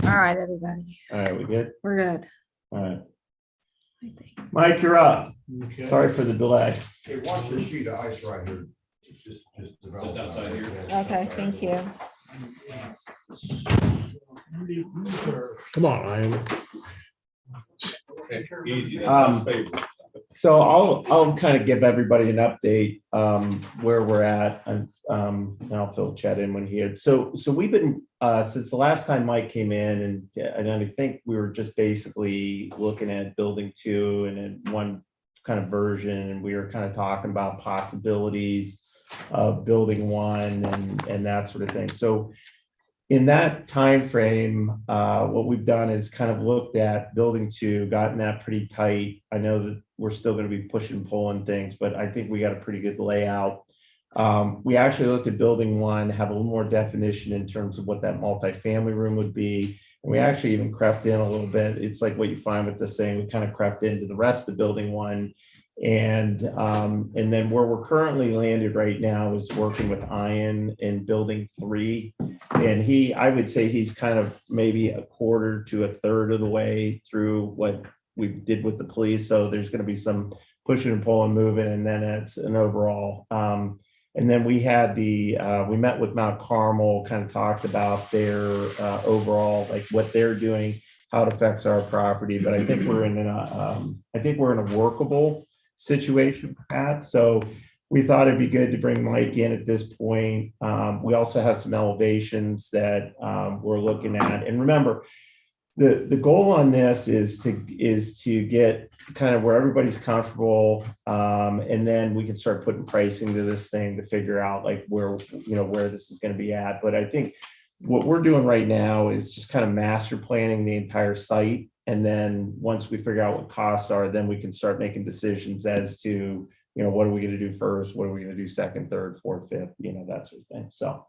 All right, everybody. All right, we good? We're good. All right. I think. Mike, you're up. Okay. Sorry for the delay. Hey, watch this sheet of ice right here. It's just outside here. Okay, thank you. Come on, Ryan. Easy. So I'll kind of give everybody an update where we're at, and I'll fill Chet in when he had. So we've been since the last time Mike came in, and I think we were just basically looking at building 2 and in one kind of version, and we were kind of talking about possibilities of building 1 and that sort of thing. So in that time frame, what we've done is kind of looked at building 2, gotten that pretty tight. I know that we're still going to be pushing and pulling things, but I think we got a pretty good layout. We actually looked at building 1, have a little more definition in terms of what that multifamily room would be. And we actually even crept in a little bit. It's like what you find with this thing. We kind of crept into the rest of building 1. And then where we're currently landed right now is working with Ian in building 3. And I would say he's kind of maybe a quarter to a third of the way through what we did with the police. So there's going to be some pushing and pulling, moving, and then it's an overall. And then we had we met with Mount Carmel, kind of talked about their overall, like what they're doing, how it affects our property. But I think we're in a workable situation, Pat. So we thought it'd be good to bring Mike in at this point. We also have some elevations that we're looking at. And remember, the goal on this is to get kind of where everybody's comfortable, and then we can start putting pricing to this thing to figure out like where this is going to be at. But I think what we're doing right now is just kind of master planning the entire site. And then once we figure out what costs are, then we can start making decisions as to, what are we going to do first? What are we going to do second, third, fourth, fifth, that sort of thing. So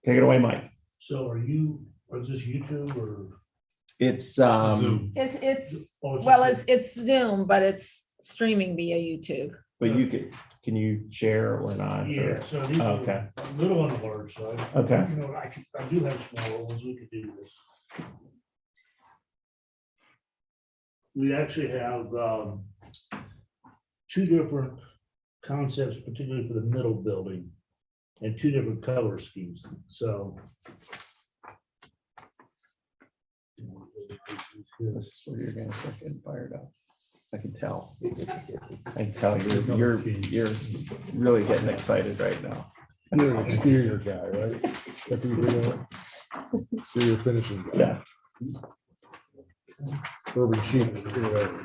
take it away, Mike. So is this YouTube or? It's It's Zoom, but it's streaming via YouTube. but can you share or not? Yeah, so these are Okay. a little on the large side. Okay. I do have smaller ones. We could do this. We actually have 2 different concepts, particularly for the middle building, and 2 different color schemes. So This is where you're going to start getting fired up. I can tell. I can tell you're really getting excited right now. You're an exterior guy, right? That's what you're doing. Exterior finishing guy. Yeah. Urban sheet.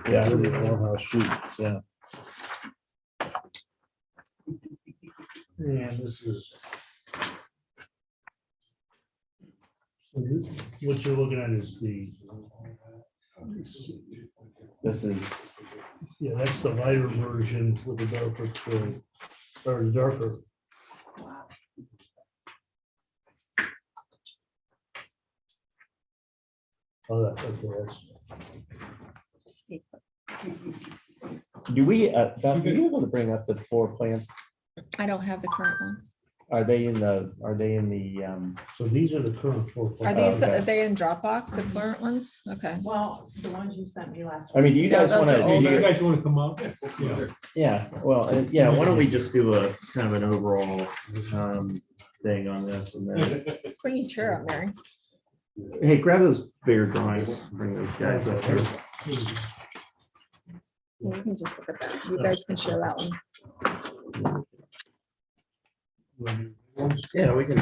Yeah. Urban farmhouse sheet. Yeah. And this is. So what you're looking at is This is that's the lighter version with the darker trim, or the darker. Oh, that's okay. do we Beth, are you able to bring up the floor plans? I don't have the current ones. Are they in the So these are the current floor Are plans. these, Okay. are they in Dropbox, the current ones? Okay. Well, the ones you sent me last I mean, do you guys those want are older. You to guys want to come up? yeah, well, why don't we just do a kind of an overall thing on this, and then Let's bring your chair up, Mary. hey, grab those bigger drawings, bring those guys up here. Yeah, you can just look at that. You guys can share that one. Yeah, we can.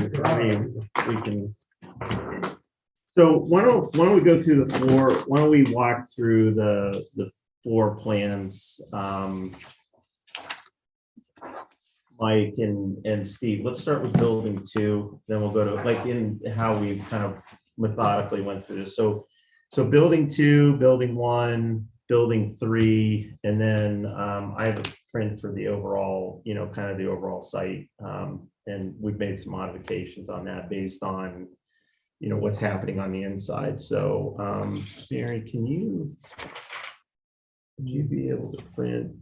So why don't we go through the floor? Why don't we walk through the floor plans? Mike and Steve, let's start with building 2, then we'll go to like in how we kind of methodically went through this. So building 2, building 1, building 3, and then I have a print for the overall, kind of the overall site. And we've made some modifications on that based on, what's happening on the inside. So Mary, would you be able to print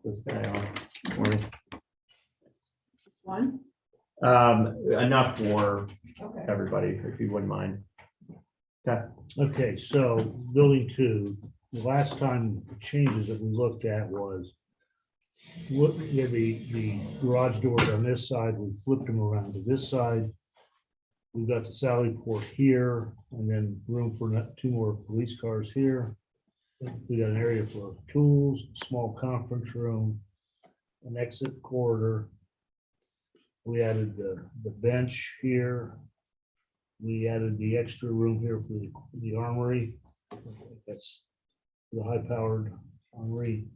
this guy off for me? one. Enough for Okay. everybody, if you wouldn't mind. Okay. Okay, so building 2, the last time the changes that we looked at was the garage doors on this side, we flipped them around to this side. We've got the sally port here, and then room for 2 more police cars here. We got an area for tools, small conference room, an exit corridor. We added the bench here. We added the extra room here for the armory. That's the high-powered armory.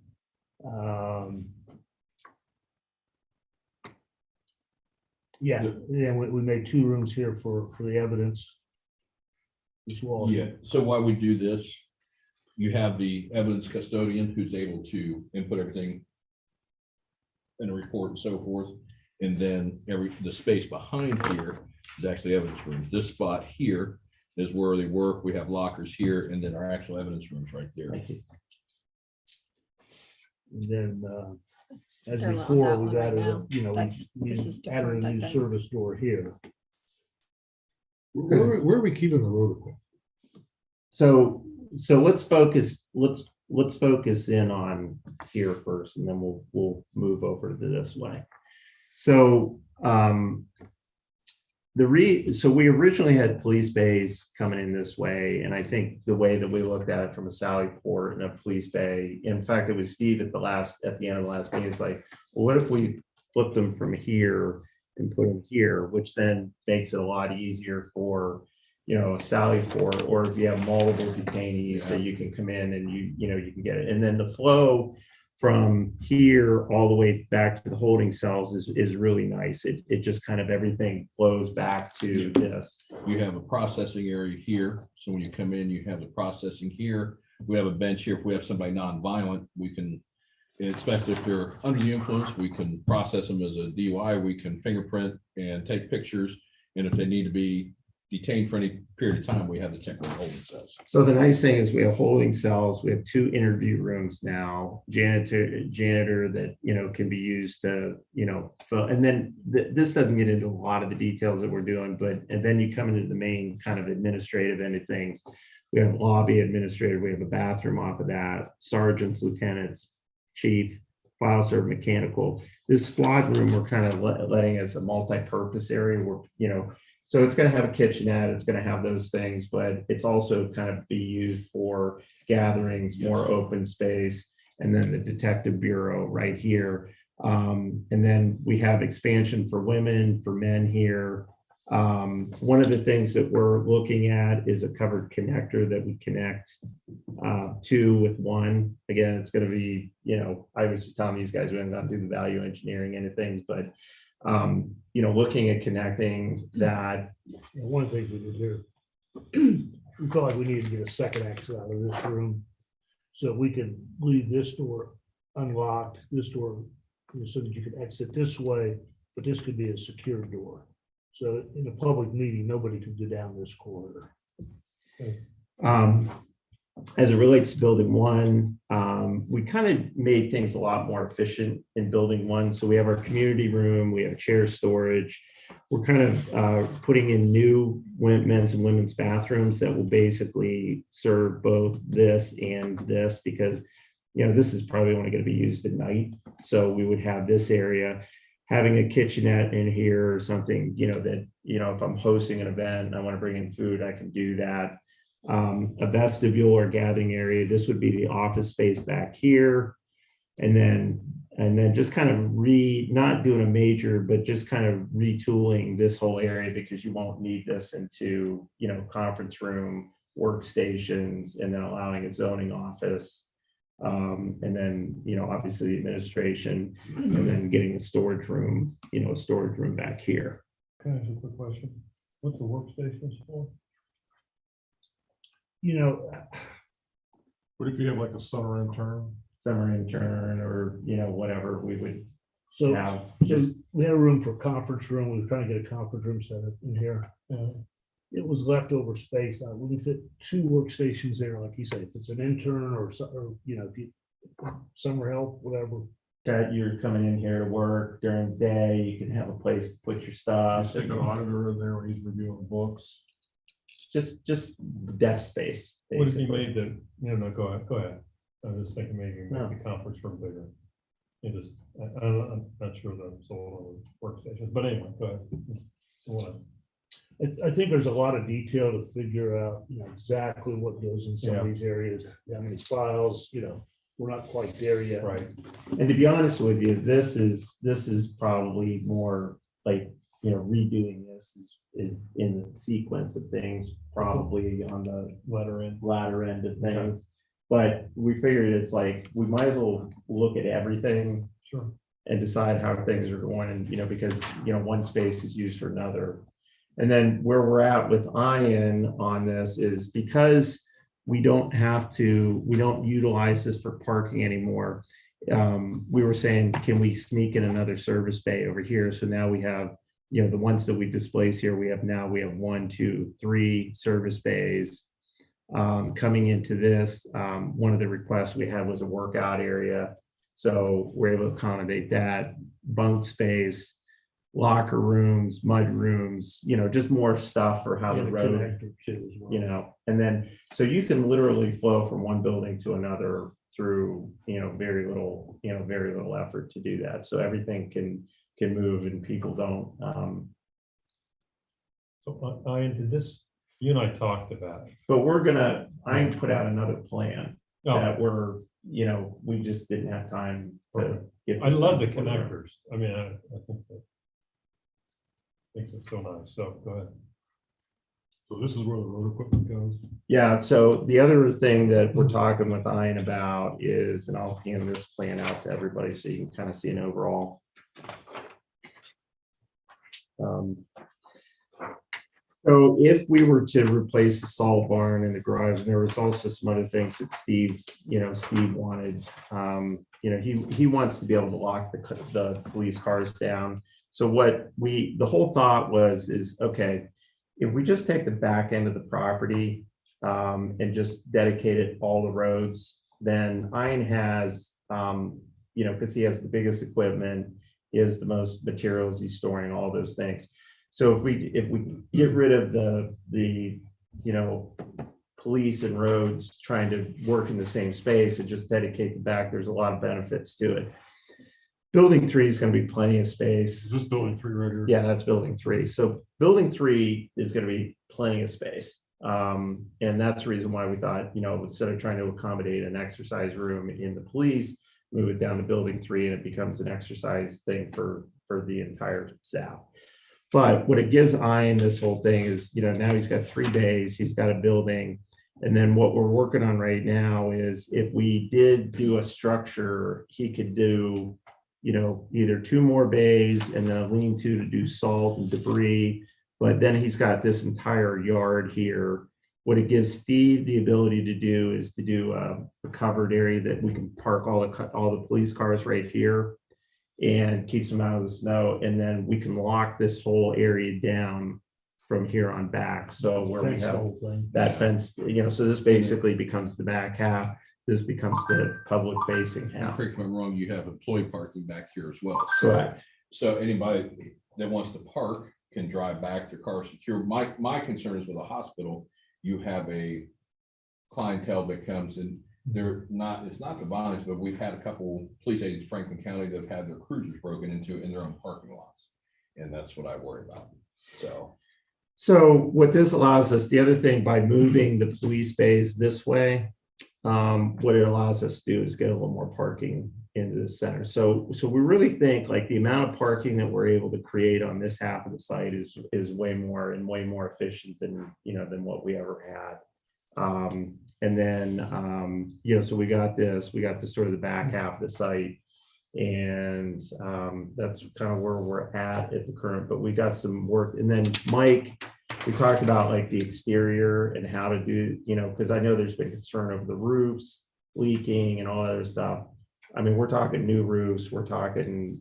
Yeah, we made 2 rooms here for the evidence. This wall. Yeah, so while we do this, you have the evidence custodian who's able to input everything in a report and so forth. And then the space behind here is actually evidence room. This spot here is where they work. We have lockers here and then our actual evidence rooms right there. Thank you. And then, as They're on before, that we've one right added, now. we This is added a different, I new think. service door here. Where are we keeping the road equipment? So let's focus in on here first, and then we'll move over to this way. So so we originally had police bays coming in this way, and I think the way that we looked at it from a Sally Port and a police bay, in fact, it was Steve at the end of the last meeting, it's like, well, what if we flip them from here and put them here, which then makes it a lot easier for, a Sally Port, or if you have multiple detainees that you can come in and you can get it. And then the flow from here all the way back to the holding cells is really nice. It just kind of everything flows back to this. You have a processing area here. So when you come in, you have the processing here. We have a bench here. If we have somebody nonviolent, we can, especially if they're under the influence, we can process them as a DUI. We can fingerprint and take pictures. And if they need to be detained for any period of time, we have the temporary holding cells. So the nice thing is we have holding cells. We have 2 interview rooms now, janitor that, can be used to, fill. And then this doesn't get into a lot of the details that we're doing, and then you come into the main kind of administrative end of things. We have lobby administrative. We have a bathroom off of that, sergeants, lieutenants, chief, file serve, mechanical. This squad room, we're kind of letting as a multi-purpose area where, so it's going to have a kitchenette, it's going to have those things, but it's also kind of be used for gatherings, more open space, and then the detective bureau right here. And then we have expansion for women, for men here. One of the things that we're looking at is a covered connector that we connect 2 with 1. Again, it's going to be, I was just telling these guys we haven't gone through the value engineering end of things, but looking at connecting that. One of the things we did here, we felt like we needed to get a second exit out of this room. So we could leave this door unlocked, this door, so that you could exit this way, but this could be a secure door. So in a public meeting, nobody could go down this corridor. As it relates to building 1, we kind of made things a lot more efficient in building 1. So we have our community room, we have chair storage. We're kind of putting in new men's and women's bathrooms that will basically serve both this and this, because this is probably only going to be used at night. So we would have this area, having a kitchenette in here or something, that, if I'm hosting an event and I want to bring in food, I can do that. A vestibule or gathering area. This would be the office space back here. And then just kind of not doing a major, but just kind of retooling this whole area, because you won't need this into, conference room, workstations, and then allowing a zoning office. And then, obviously administration, and then getting a storage room, back here. Can I ask a quick question? What's the workstations for? What if you have like a summer intern? Summer intern or, whatever we would So, have. so we had a room for conference room. We were trying to get a conference room set up in here. It was leftover space. We can fit 2 workstations there, like you say, if it's an intern or if you summer help, whatever, that you're coming in here to work during the day, you can have a place to put your You stuff. stick an auditor in there when he's reviewing books. Just desk space, What if you basically. made the, go ahead. I was thinking maybe No. make the conference room bigger. It just, I'm not sure that I'm sold on workstations, but anyway, go ahead. I think there's a lot of detail to figure out, exactly what goes in some Yeah. of these areas, how many files, we're not quite there yet. Right, And to be honest with you, this is probably more like, redoing this is in the sequence of things, probably on the letter in. latter end of things. But we figured it's like, we might as well look at everything Sure. and decide how things are going, and, because, one space is used for another. And then where we're at with Ian on this is because we don't utilize this for parking anymore. We were saying, can we sneak in another service bay over here? So now we have, the ones that we displaced here, we have 1, 2, 3 service bays. Coming into this, one of the requests we had was a workout area. So we're able to accommodate that, bunk space, locker rooms, mud rooms, just more stuff for how the And a road, connector too as well. and then, so you can literally flow from one building to another through, very little effort to do that. So everything can move and people don't, So Ian, did this, you and I talked about it. but I put out another plan Oh, that we just didn't have time to get. I this love the done before. connectors. I mean, I think that makes it so nice. So go ahead. So this is where the road equipment goes. Yeah, so the other thing that we're talking with Ian about is, and I'll hand this plan out to everybody so you can kind of see an overall. So if we were to replace the salt barn and the garage, and there was also some other things that Steve wanted. He wants to be able to lock the police cars down. So the whole thought is, okay, if we just take the back end of the property and just dedicate it all the roads, then Ian has, because he has the biggest equipment, he has the most materials, he's storing all those things. So if we get rid of the police and roads trying to work in the same space and just dedicate the back, there's a lot of benefits to it. Building 3 is going to be plenty of space. Is this building 3 right here? Yeah, that's building 3. So building 3 is going to be plenty of space. And that's the reason why we thought, instead of trying to accommodate an exercise room in the police, move it down to building 3 and it becomes an exercise thing for the entire staff. But what it gives Ian, this whole thing is, now he's got 3 bays, he's got a building. And then what we're working on right now is if we did do a structure, he could do, either 2 more bays and then a lean-to to do salt and debris. But then he's got this entire yard here. What it gives Steve the ability to do is to do a covered area that we can park all the police cars right here and keeps them out of the snow. And then we can lock this whole area down from here on back. So where we Fence the have whole thing. that fence, so this basically becomes the back half. This becomes the public facing half. Correct me if I'm wrong, you have employee parking back here as well. So- Correct. So anybody that wants to park can drive back, their car secure. My concern is with a hospital, you have a clientele that comes and it's not the bondage, but we've had a couple police agents, Franklin County, that have had their cruisers broken into in their own parking lots. And that's what I worry about. So what this allows us, the other thing, by moving the police bays this way, what it allows us to do is get a little more parking into the center. So we really think like the amount of parking that we're able to create on this half of the site is way more efficient than what we ever had. And then, so we got this sort of the back half of the site, and that's kind of where we're at the current, but we got some work. And then Mike, we talked about like the exterior and how to do, because I know there's been concern over the roofs leaking and all that other stuff. I mean, we're talking new roofs, we're talking,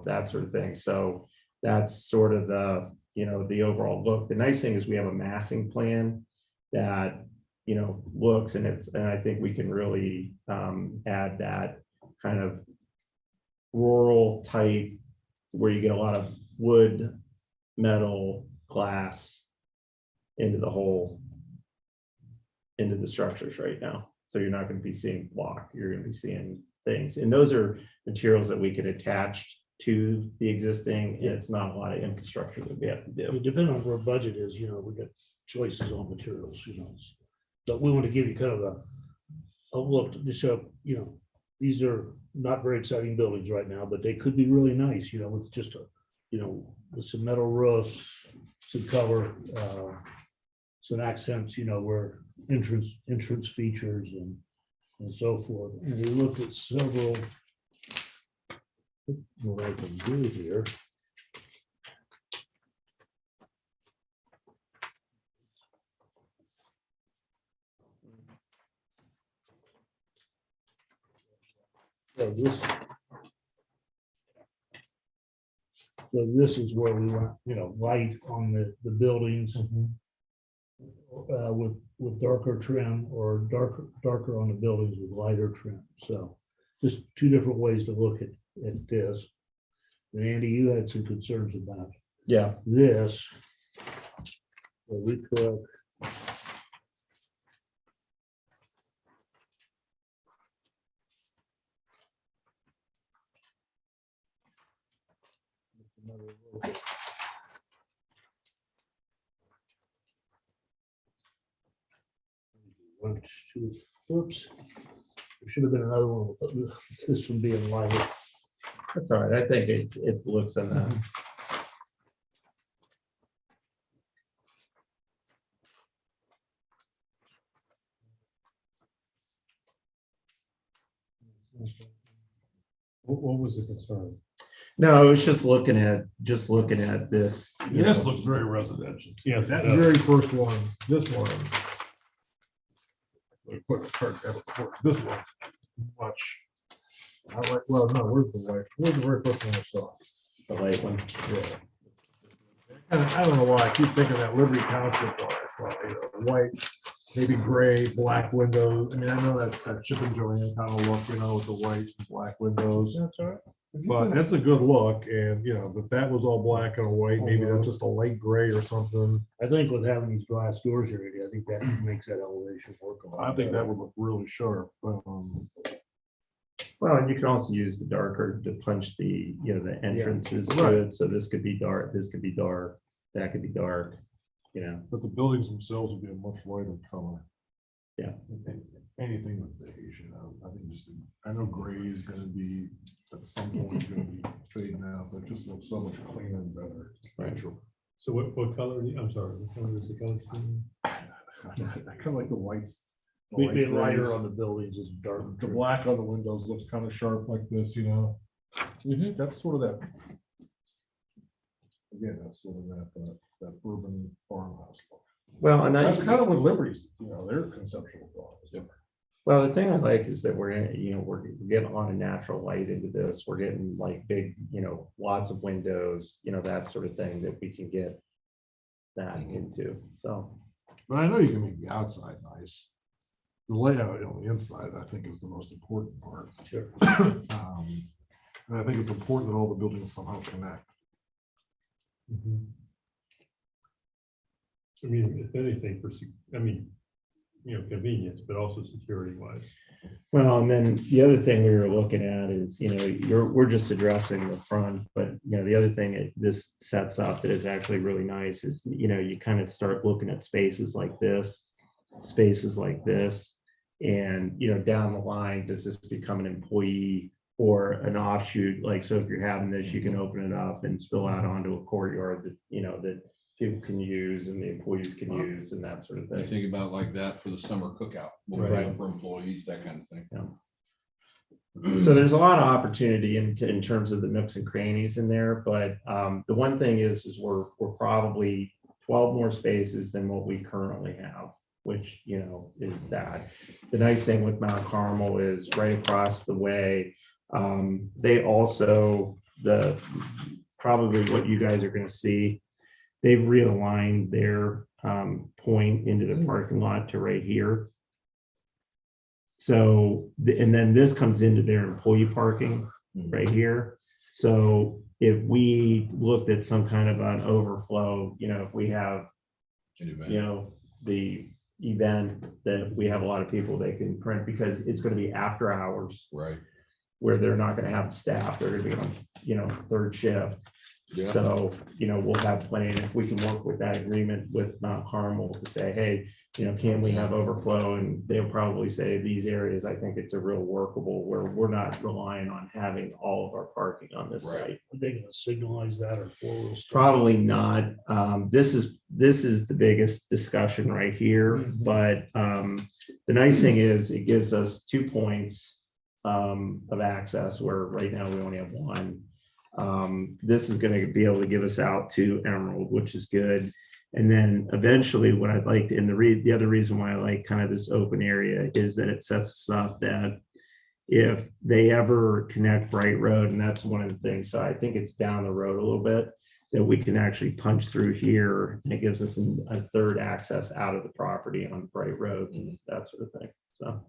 that sort of thing. So that's sort of the, the overall look. The nice thing is we have a massing plan that, looks, and I think we can really add that kind of rural type where you get a lot of wood, metal, glass into the structures right now. So you're not going to be seeing block, you're going to be seeing things. And those are materials that we could attach to the existing, and it's not a lot of infrastructure that we have to do. Depending on where budget is, we got choices on materials, But we want to give you kind of a look to show, these are not very exciting buildings right now, but they could be really nice, with just with some metal roofs, some cover, some accents, where entrance features and so forth. And we looked at several. What I can do here. So this is where we want, light on the buildings. With darker trim, or darker on the buildings with lighter trim. So just two different ways to look at this. And Andy, you had some concerns about Yeah. this. Well, we took. One, two, oops. There should have been another one with this one being lighter. That's all right. I think it looks in that. What was the concern? No, I was just looking at this. This looks very residential. Yes, That very first one, this one. We put a card down, this one, much. I like, well, no, where's the white? Where's the very first one I saw? The light one. Yeah. And I don't know why, I keep thinking that Liberty Township one, I saw, white, maybe gray, black windows. I mean, I know that's that Chip and Joanne kind of look, with the white and black windows. That's all right. But that's a good look, and if that was all black and white, maybe that's just a light gray or something. I think with having these glass doors here, I think that makes that elevation work a lot. I think that better. would look really sharp. Well, and you can also use the darker to punch the entrances to Right. it. So this could be dark, this could be dark, that could be dark, But the buildings themselves would be a much lighter color. Yeah. Anything with beige, I think I know gray is gonna be, at some point, gonna be fading out, but it just looks so much cleaner and better. Right. So what color, I'm sorry, what color is the color scheme? I kind of like the whites. the Being light lighter grays. on the buildings is dark. The black on the windows looks kind of sharp like this, That's sort of that. Again, that's sort of that urban farmhouse look. Well, and That's kind of what Liberty's, their conceptual thought is. well, the thing I like is that we're getting a lot of natural light into this. We're getting like big, lots of windows, that sort of thing that we can get that into. So, But I know you can make the outside nice. The layout on the inside, I think, is the most important part. Sure. And I think it's important that all the buildings somehow connect. I mean, if anything, convenience, but also security wise. well, and then the other thing we were looking at is, we're just addressing the front, but the other thing that this sets up that is actually really nice is, you kind of start looking at spaces like this, and, down the line, does this become an employee or an offshoot? Like, so if you're having this, you can open it up and spill out onto a courtyard that, that people can use and the employees can use and that sort of I thing. think about like that for the summer cookout, what we Right. do for employees, that kind of thing. So there's a lot of opportunity in terms of the nooks and crannies in there, but the one thing is we're probably 12 more spaces than what we currently have, which, is that. The nice thing with Mount Carmel is right across the way. They also, probably what you guys are going to see, they've realigned their point into the parking lot to right here. So, and then this comes into their employee parking right here. So if we looked at some kind of an overflow, if we have, An event. the event that we have a lot of people they can print, because it's going to be after hours Right. where they're not going to have staff. They're going to be on, third shift. Yeah. So, we'll have plenty, and if we can work with that agreement with Mount Carmel to say, hey, can we have overflow? And they'll probably say these areas, I think it's a real workable where we're not relying on having all of our parking on this Right. site. Are they gonna signalize that or four-wheel start? Probably not. This is the biggest discussion right here, but the nice thing is it gives us 2 points of access where right now we only have one. This is going to be able to give us out to Emerald, which is good. And then eventually what I'd like to, and the other reason why I like kind of this open area is that it sets us up that if they ever connect Bright Road, and that's one of the things, so I think it's down the road a little bit, that we can actually punch through here, and it gives us a third access out of the property on Bright Road and that sort of thing, so.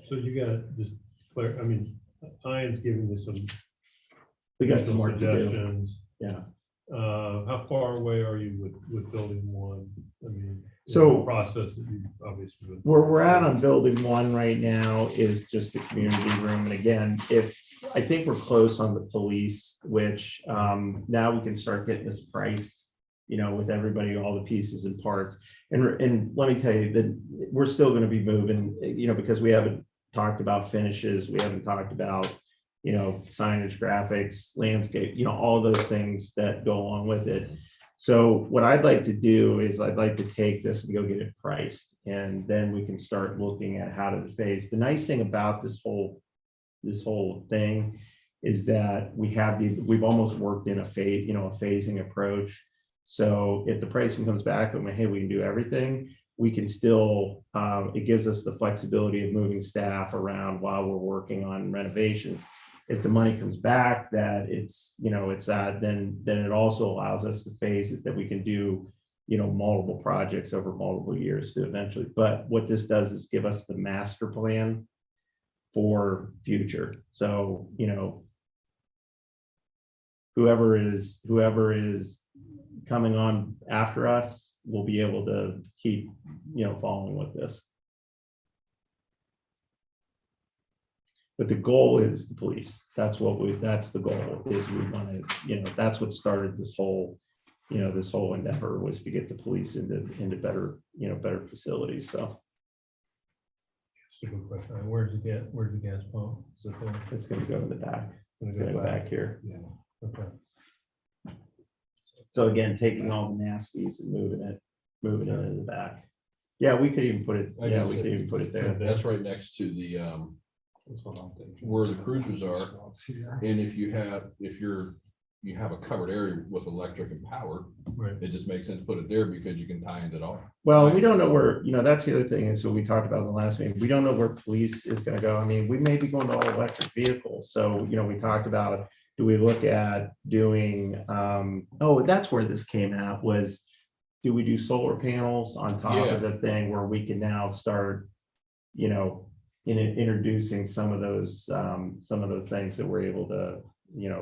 So you gotta just clear, Ian's giving you some We got some work to do, suggestions. yeah. How far away are you with building one? So- the process that you obviously. Where we're at on building one right now is just the community room. And again, I think we're close on the police, which now we can start getting this priced, with everybody, all the pieces and parts. And let me tell you that we're still going to be moving, because we haven't talked about finishes. We haven't talked about, signage, graphics, landscape, all those things that go along with it. So what I'd like to do is I'd like to take this and go get it priced, and then we can start looking at how to phase. The nice thing about this whole thing is that we've almost worked in a phasing approach. So if the pricing comes back and hey, we can do everything, we can still, it gives us the flexibility of moving staff around while we're working on renovations. If the money comes back that it's that, then it also allows us to phase it, that we can do, multiple projects over multiple years to eventually. But what this does is give us the master plan for future. So, whoever is coming on after us will be able to keep, following with this. But the goal is the police. That's the goal, is we want to, that's what started this whole endeavor, was to get the police into better, better facilities. So Stupid question. Where's the gas pump? Is it there? it's going to go in the back. It's Gonna going to go back here. Okay. So again, taking all the nasties and moving it into the back. Yeah, we could even put it, I guess we could even put it there. That's right next to the, That's what I'm thinking. where the cruisers are. Spots here. And if you have a covered area with electric and power, Right. it just makes sense to put it there because you can tie into it all. Well, we don't know where, that's the other thing is what we talked about in the last meeting. We don't know where police is going to go. We may be going to all electric vehicles. So, we talked about, do we look at doing, that's where this came out, was, do we do solar panels on top of the thing where we can now start, introducing some of those things that we're able to,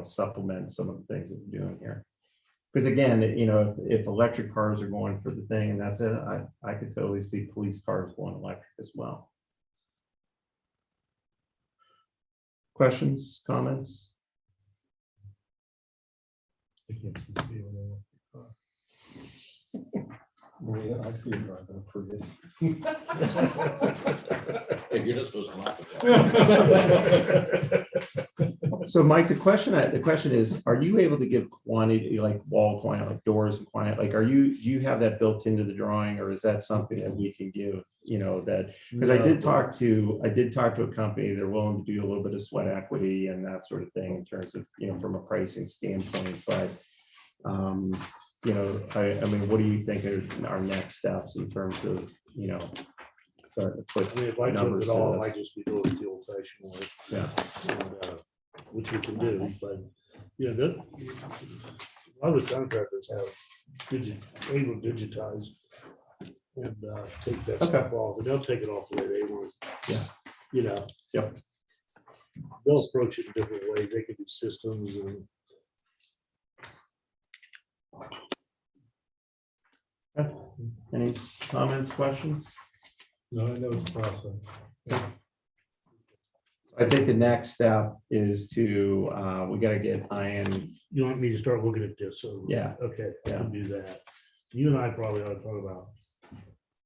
supplement some of the things that we're doing here. Because again, if electric cars are going for the thing and that's it, I could totally see police cars going electric as well. Questions, comments? I can't see the deal there. Yeah, I see it driving a Prius. Hey, you're just supposed to laugh at that. So Mike, the question is, are you able to give quantity, like wall quantity, like doors and quantity, like, do you have that built into the drawing, or is that something that we can give, that, because I did talk to a company, they're willing to do a little bit of sweat equity and that sort of thing in terms of, from a pricing standpoint, but what do you think are our next steps in terms of, starting to put If I took numbers it to all, I this? might just be doing it the old fashioned way. Yeah. And, which we can do, but, a lot of the contractors have able to digitize and take that Okay. stuff off, and they'll take it off the way they want. Yeah. You know. Yep. They'll approach it in different ways. They can do systems and. Any comments, questions? No, I know it's a process. I think the next step is to, we gotta get Ian, You want me to start looking at this? So, yeah, okay, I Yeah. can do that. You and I probably ought to talk about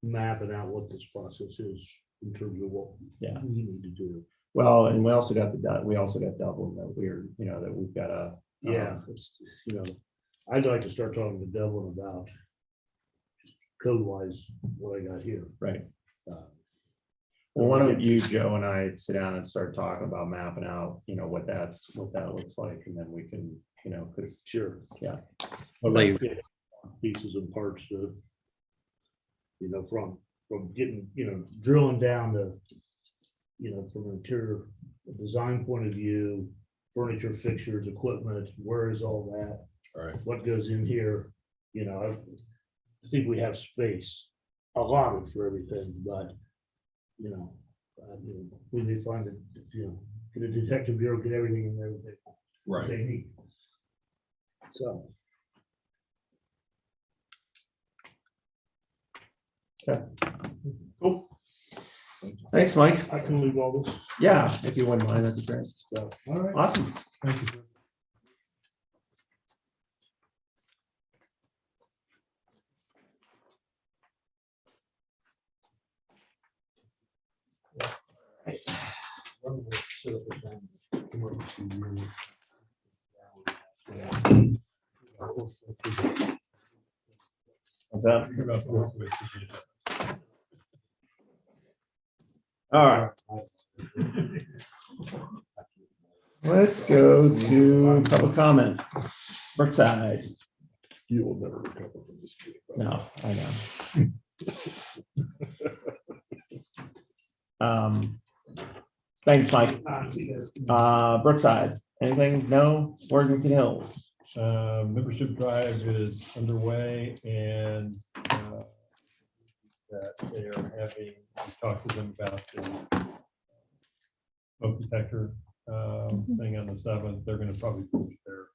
mapping out what this process is in terms of what Yeah. we need to do. well, and we also got Dublin that we're, that we've got a. Yeah, it's, I'd like to start talking to Devlin about code wise what I got here. Right. Uh, Well, why don't you, Joe, and I sit down and start talking about mapping out, what that looks like, and then we can, because, Sure. yeah. Get pieces and parts to, from getting, drilling down to, from an interior design point of view, furniture, fixtures, equipment, where is all that? All right. What goes in here? I think we have space allotted for everything, but, we need to find it, get a detective bureau, get everything in there. Right. They need. So. Cool. Thanks, Mike. I can leave all this Yeah, if you wouldn't mind, that'd be great. stuff. All right. Awesome. Thank you. What's that? You're about to work with the- All right, let's go to public comment. Brookside. You will never recover from this. No, I know. Thanks, Mike. Brookside, anything? No? Worthington Hills? Membership drive is underway and that they are having, we talked to them about the smoke detector thing on the 7th. They're going to probably push their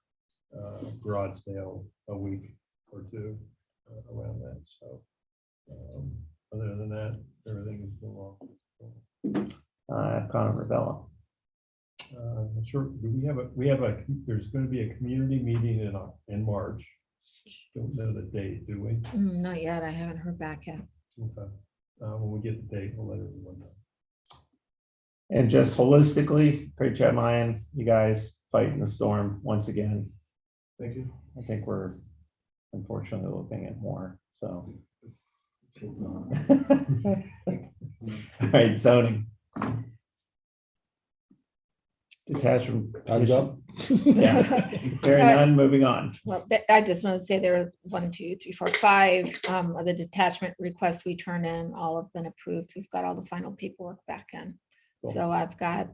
garage sale a week or two around that. So other than that, everything is going along. Connor Ravella. Sure. There's going to be a community meeting in March. Don't know the date, do we? Not yet. I haven't heard back yet. Okay. When we get the date, we'll let everyone know. And just holistically, great job, Ryan. You guys fighting the storm once again. Thank you. I think we're unfortunately looking at more, so. All right, zoning. Detachment. Time's up. Yeah, hearing none, moving on. Well, I just want to say there are 1, 2, 3, 4, 5 of the detachment requests we turned in, all have been approved. We've got all the final paperwork back in. Cool. So I've got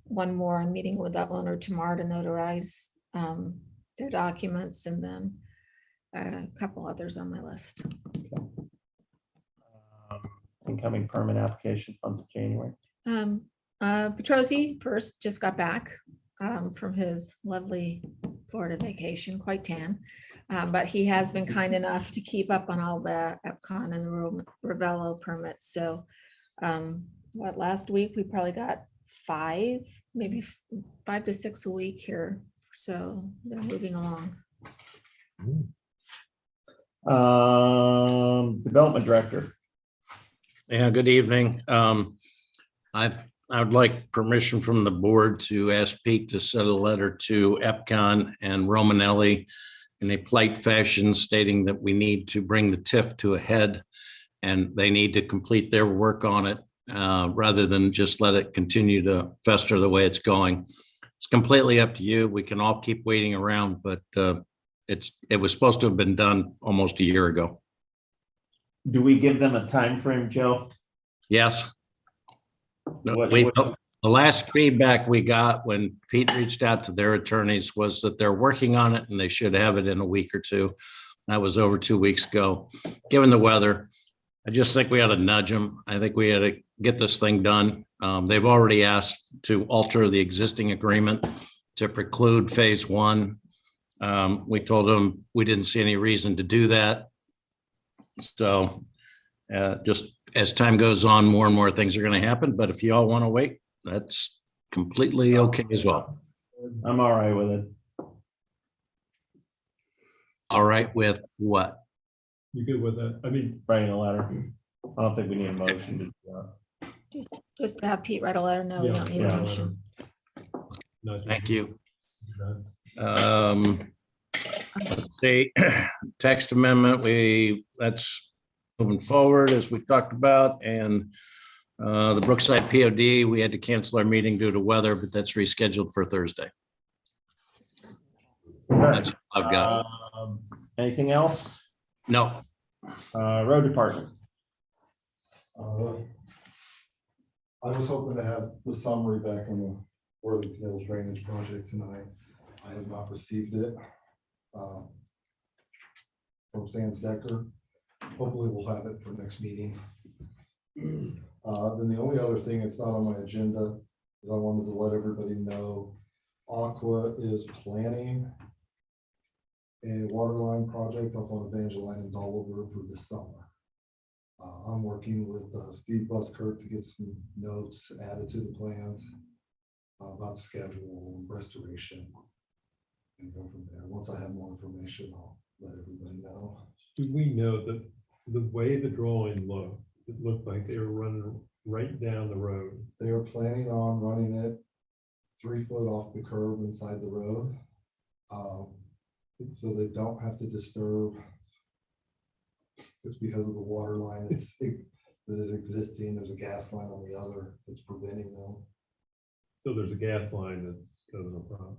one more meeting with the owner tomorrow to notarize their documents, and then a couple others on my list. Incoming permit applications month of January. Petrosi first just got back from his lovely Florida vacation, quite tan. But he has been kind enough to keep up on all the EPCON and the Ravello permits. So last week we probably got 5, maybe 5 to 6 a week here. So they're moving along. Development director. Yeah, good evening. I would like permission from the board to ask Pete to send a letter to EPCON and Romanelli in a polite fashion stating that we need to bring the TIF to a head and they need to complete their work on it rather than just let it continue to fester the way it's going. It's completely up to you. We can all keep waiting around, but it was supposed to have been done almost a year ago. Do we give them a time frame, Joe? Yes. No, What- the last feedback we got when Pete reached out to their attorneys was that they're working on it and they should have it in a week or two. That was over 2 weeks ago. Given the weather, I just think we ought to nudge them. I think we ought to get this thing done. They've already asked to alter the existing agreement to preclude phase one. We told them we didn't see any reason to do that. So just as time goes on, more and more things are going to happen. But if you all want to wait, that's completely okay as well. I'm all right with it. All right with what? You good with that? I mean, Writing a letter. I don't think we need a motion to do that. Just to have Pete write a letter. No, we yeah, don't need yeah. a motion. no, Thank you. no. The text amendment, that's moving forward as we talked about, and the Brookside POD, we had to cancel our meeting due to weather, but that's rescheduled for Thursday. That's all I've got. Anything else? No, Road department. I was hoping to have the summary back on the Worthington Hills Drainage Project tonight. I have not received it from Sands Decker. Hopefully we'll have it for next meeting. Then the only other thing that's not on my agenda is I wanted to let everybody know Aqua is planning a waterline project up on Evangeline and Dolliver for this summer. I'm working with Steve Buskirk to get some notes added to the plans about schedule and restoration and go from there. Once I have more information, I'll let everybody know. Do we know that the way the drawing looked, it looked like they were running right down the road? They are planning on running it 3 foot off the curb inside the road. So they don't have to disturb. It's because of the water line that is existing. There's a gas line on the other that's preventing them. So there's a gas line that's causing a problem.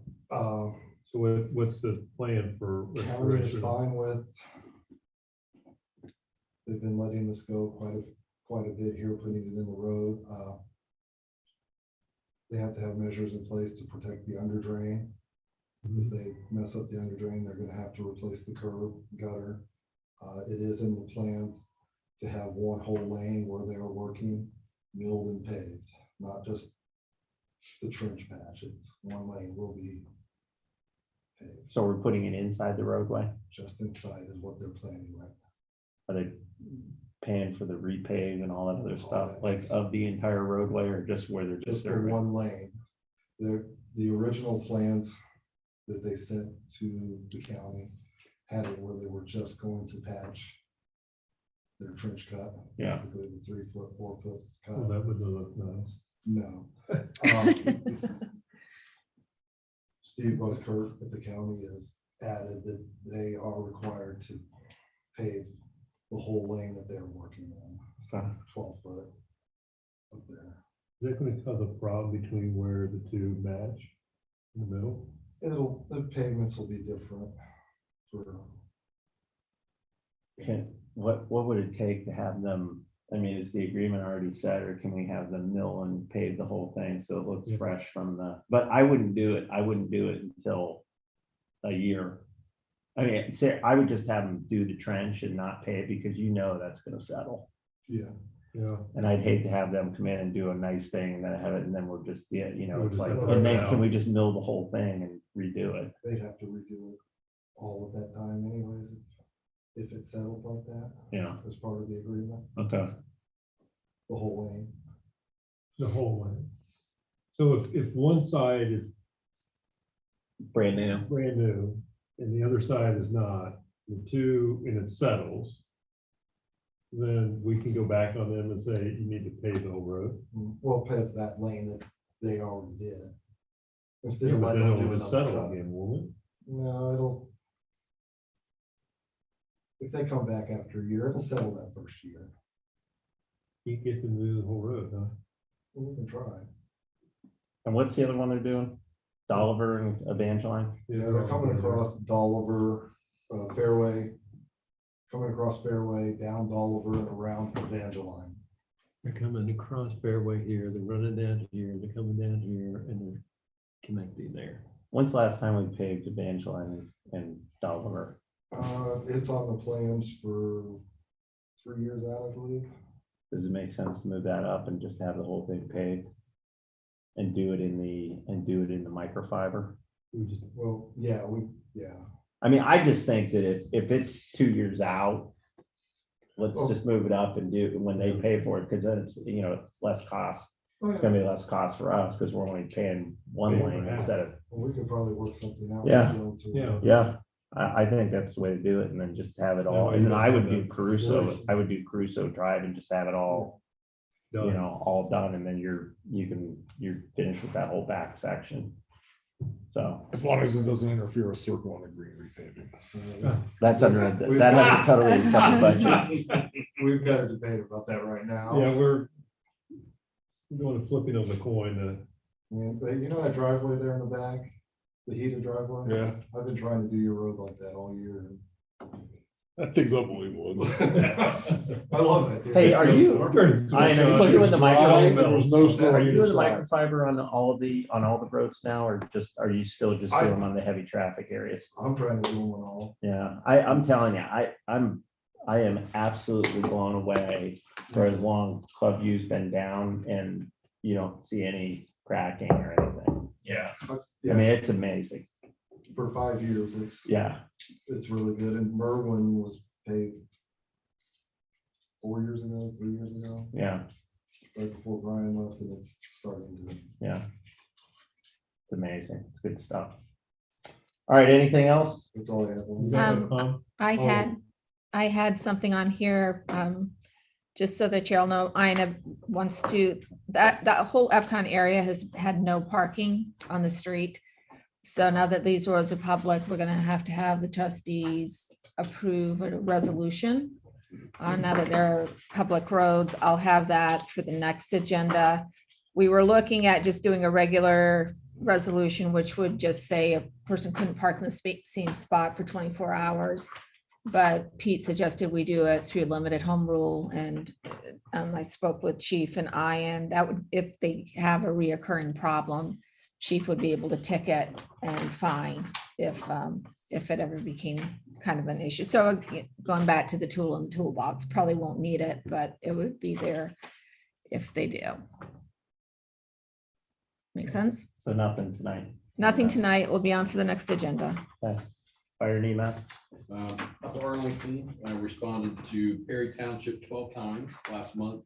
So what's the plan for County is restoration? fine with. They've been letting this go quite a bit here, putting it in the road. They have to have measures in place to protect the under drain. If they mess up the under drain, they're gonna have to replace the curb gutter. It is in the plans to have one whole lane where they are working milled and paved, not just the trench patch. It's one lane will be paved. So we're putting it inside the roadway. Just inside is what they're planning right Are they paying for the repave and all that other stuff, like of the entire roadway, or just where they're now. just Just the one lane. The original plans that they sent to the county had it where they were just going to patch their trench cut. Yeah. Basically the 3 foot, 4 foot Oh, cut. that would look nice. No. Steve Buskirk at the county has added that they are required to pave the whole lane that they're working on. Okay. 12 foot up there. Is that going to cause a problem between where the two match in the middle? The pavements will be different for. what would it take to have them, I mean, is the agreement already set, or can we have them mill and pave the whole thing so it looks Yeah. fresh from but I wouldn't do it until a year. I mean, I would just have them do the trench and not pay it, because that's gonna settle. Yeah, Yeah. And I'd hate to have them come in and do a nice thing and then have it, and then we'll just, We'll it's just like, have to and then rip it can we out. just mill the whole thing and redo it? they'd have to redo it all of that time anyways, if it's settled like that. Yeah. As part of the agreement, Okay. the whole lane. The whole way. So if one side is Brand new. brand new and the other side is not, the two, and it settles, then we can go back on them and say, you need to pave the whole road. We'll pave that lane that they already did. Instead Yeah, of but letting then them do it'll another settle cut. again, won't it? No, if they come back after a year, it'll settle that first year. You get them to do the whole road, huh? We can try. And what's the other one they're doing? Dolliver and Evangeline? Yeah, they're coming across Dolliver Fairway, coming across Fairway, down Dolliver and around Evangeline. They're coming across Fairway here, they're running down here, they're coming down here, and they're connecting there. When's the last time we paved Evangeline and Dolliver? It's on the plans for 3 years out, I believe. Does it make sense to move that up and just have the whole thing paved? And do it in the microfiber? Well, yeah, yeah. I mean, I just think that if it's 2 years out, let's Oh. just move it up and do it when they pay for it, because then it's, it's less cost. It's gonna be less cost for us because we're only paying one lane instead of, Well, we could probably work something out. Yeah. with Gil, too. Yeah. yeah. I think that's the way to do it, and then just have it all, and then I would do Caruso Drive and just have it all, Done. all done, and then you're finished with that whole back section. So As long as it doesn't interfere with circle on the green repaving. that's that has a totally separate budget. We've got a debate about that right now. Yeah, we're doing a flipping of the coin. Yeah, but you know that driveway there in the back, the heated driveway? Yeah, I've been trying to do your road like that all year. that thing's unbelievable. I love it. dude. Hey, are you? It's I know. It's Are like you it's in the dry, microwave? there was no snow Are on you either doing the side. microfiber on all the roads now, or are you still just doing them on the heavy traffic areas? I'm trying to do them all. Yeah, I'm telling you, I am absolutely blown away for as long Club U's been down, and you don't see any cracking or anything. Yeah. I Yeah, mean, it's amazing. for 5 years, Yeah, it's really good. And Merwin was paid 4 years ago, 3 years ago, yeah, right before Brian left, and it's starting to. yeah. It's amazing. It's good stuff. All right, anything else? That's all I have. I had something on here, just so that y'all know, Ina wants to, that whole Epcot area has had no parking on the street. So now that these roads are public, we're gonna have to have the trustees approve a resolution. Now that they're public roads, I'll have that for the next agenda. We were looking at just doing a regular resolution, which would just say a person couldn't park in the same spot for 24 hours. But Pete suggested we do it through limited home rule, and I spoke with Chief and Ian, that would, if they have a reoccurring problem, Chief would be able to ticket and fine if it ever became kind of an issue. So going back to the tool in the toolbox, probably won't need it, but it would be there if they do. Make sense? So nothing tonight. Nothing tonight, will be on for the next agenda. Fire and EMS. Up Arlington, I responded to Perry Township 12 times last month.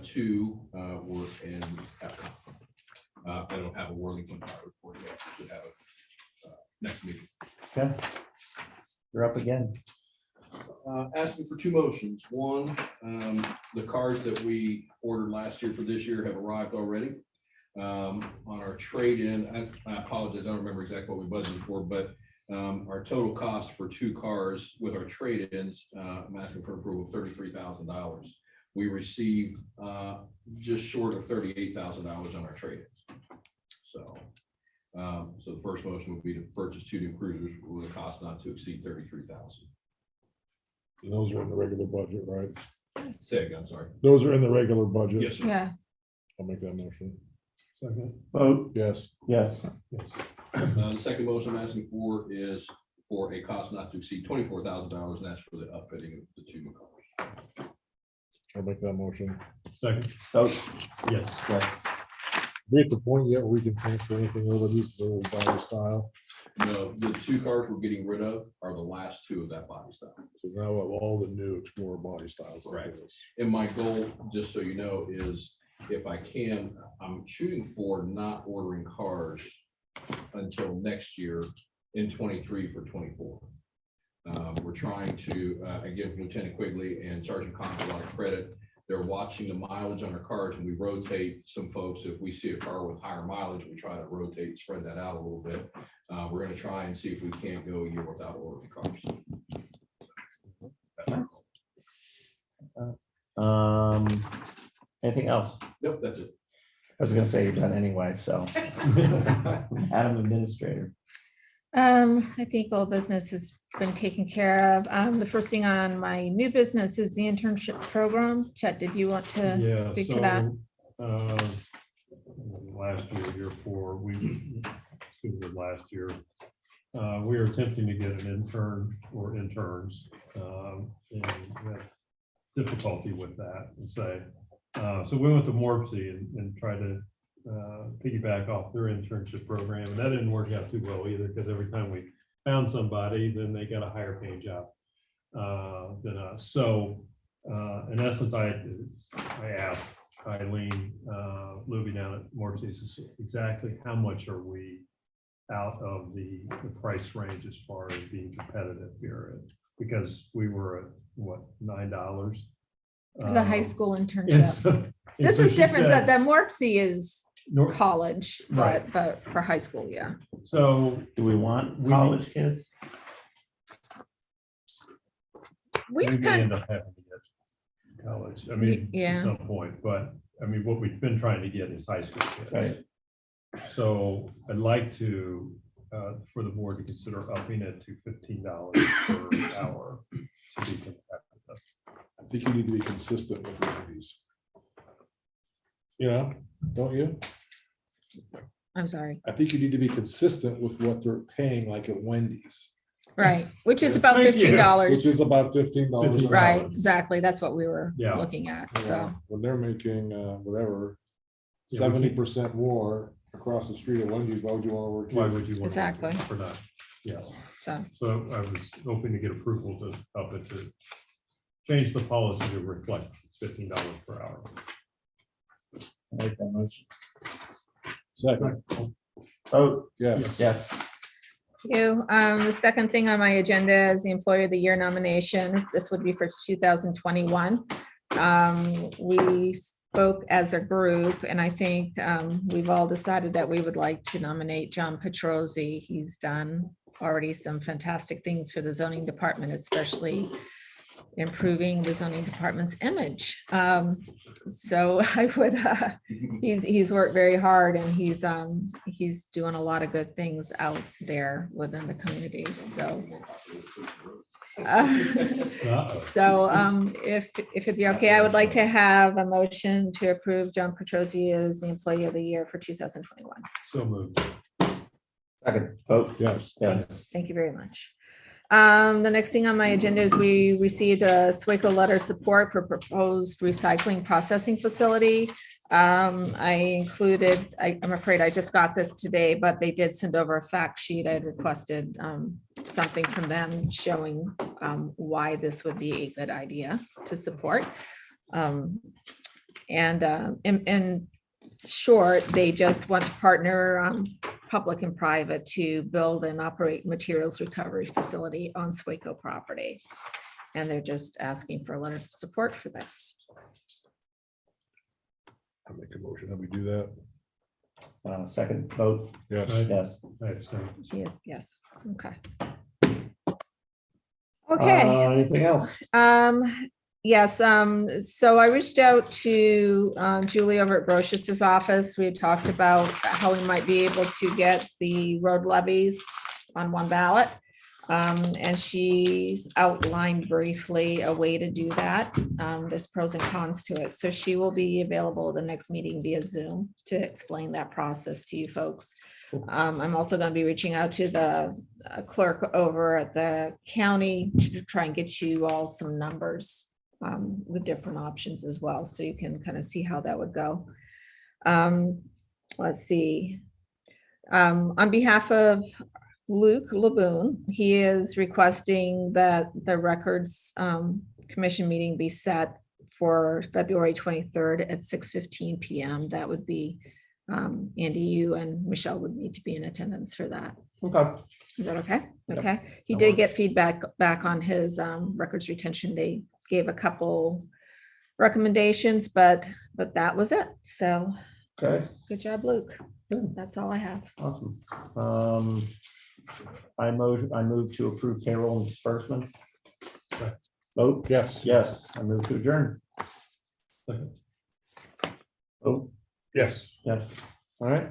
2 were in Epcot. I don't have a Worthington fire report yet. I should have it next meeting. Okay. You're up again. Asking for 2 motions. One, the cars that we ordered last year for this year have arrived already. On our trade-in, I apologize, I don't remember exactly what we budgeted for, but our total cost for 2 cars with our trade-ins, I'm asking for approval of $33,000. We received just short of $38,000 on our trade-ins. So the first motion would be to purchase 2 new cruisers with a cost not to exceed $33,000. And those are in the regular budget, right? Say again, I'm sorry. Those are in the regular budget. Yes, sir. Yeah, I'll make that motion. Second. Vote. Yes. Yes. Yes. The second motion I'm asking for is for a cost not to exceed $24,000, and that's for the upfitting of the 2 new cars. I'll make that motion. Second. Vote. Yes. Yes. We at the point yet where we can transfer anything over these to the body style. No, the 2 cars we're getting rid of are the last 2 of that body style. So now we have all the new Explorer body styles. like Right. this. And my goal, just so you know, is if I can, I'm shooting for not ordering cars until next year in 23 for 24. We're trying to, I give Lieutenant Quigley and Sergeant Cox a lot of credit. They're watching the mileage on our cars, and we rotate some folks. If we see a car with higher mileage, we try to rotate, spread that out a little bit. We're going to try and see if we can't go a year without ordering cars. Anything else? Nope, that's it. I was gonna say you're done anyway, so. Adam Administrator. I think all business has been taken care of. The first thing on my new business is the internship program. Chet, did you want to Yeah, speak to that? Last year before last year, we were attempting to get an intern or interns. And we have difficulty with that and say, so we went to Morpsey and tried to piggyback off their internship program, and that didn't work out too well either, because every time we found somebody, then they got a higher paying job than us. So in essence, I asked Eileen Luby down at Morpsey's exactly how much are we out of the price range as far as being competitive here, because we were at what, $9. The high school And internship. so- and This so was she different. said- The Morpsey is Nor- college, Right. but for high school, yeah. So Do we want We- college kids? we We've may kind end up having to get college, I mean, Yeah. at some point, but I mean, what we've been trying to get is high school kids. Right. So I'd like to, for the board to consider upping it to $15 per hour to be competitive. I think you need to be consistent with these. You know, don't you? I'm sorry. I think you need to be consistent with what they're paying, like at Wendy's, Right, which is about Thank you. $15. which is about $15 an Right, hour. exactly. That's what we were Yeah. looking at. You So, know, when they're making whatever, Yeah, we can- 70% more across the street at Wendy's, why would you want to work Why here? would you want? Exactly. For that, yeah. so, So I was hoping to get approval to up it to change the policy to reflect $15 per hour. Make that motion. Second, Oh, yes. yes. the second thing on my agenda is the Employee of the Year nomination. This would be for 2021. We spoke as a group, and I think we've all decided that we would like to nominate John Petrosi. He's done already some fantastic things for the zoning department, especially improving the zoning department's image. So I would, he's worked very hard, and he's doing a lot of good things out there within the community, so. Uh-oh. So if it'd be okay, I would like to have a motion to approve John Petrosi as the Employee of the Year for 2021. So moved. Second, vote. Yes. Yes. Thank you very much. The next thing on my agenda is we received a Swako letter of support for proposed recycling processing facility. I included, I'm afraid I just got this today, but they did send over a fact sheet. I had requested something from them showing why this would be a good idea to support. In short, they just want to partner public and private to build and operate materials recovery facility on Swako property. And they're just asking for a letter of support for this. I make a motion that we do that. Second, vote. Yes. Right. Yes. Yes, okay. Okay. Anything else? Yes, so I reached out to Julie over at Brochus's office. We had talked about how we might be able to get the road levies on one ballot. And she's outlined briefly a way to do that. There's pros and cons to it. So she will be available at the next meeting via Zoom to explain that process to you folks. I'm also going to be reaching out to the clerk over at the county to try and get you all some numbers with different options as well, so you can kind of see how that would go. Let's see. On behalf of Luke Laboon, he is requesting that the records commission meeting be set for February 23rd at 6:15 p.m. That would be Andy, you and Michelle would need to be in attendance for that. Okay. Is that okay? Yep, Okay. He that did works. get feedback back on his records retention. They gave a couple recommendations, but that was it. So Okay, good job, Luke. Good. That's all I have. awesome. I move to approve payroll and disbursements. Vote. Yes. Yes, I move to adjourn. Second. Vote. Yes. Yes. All right.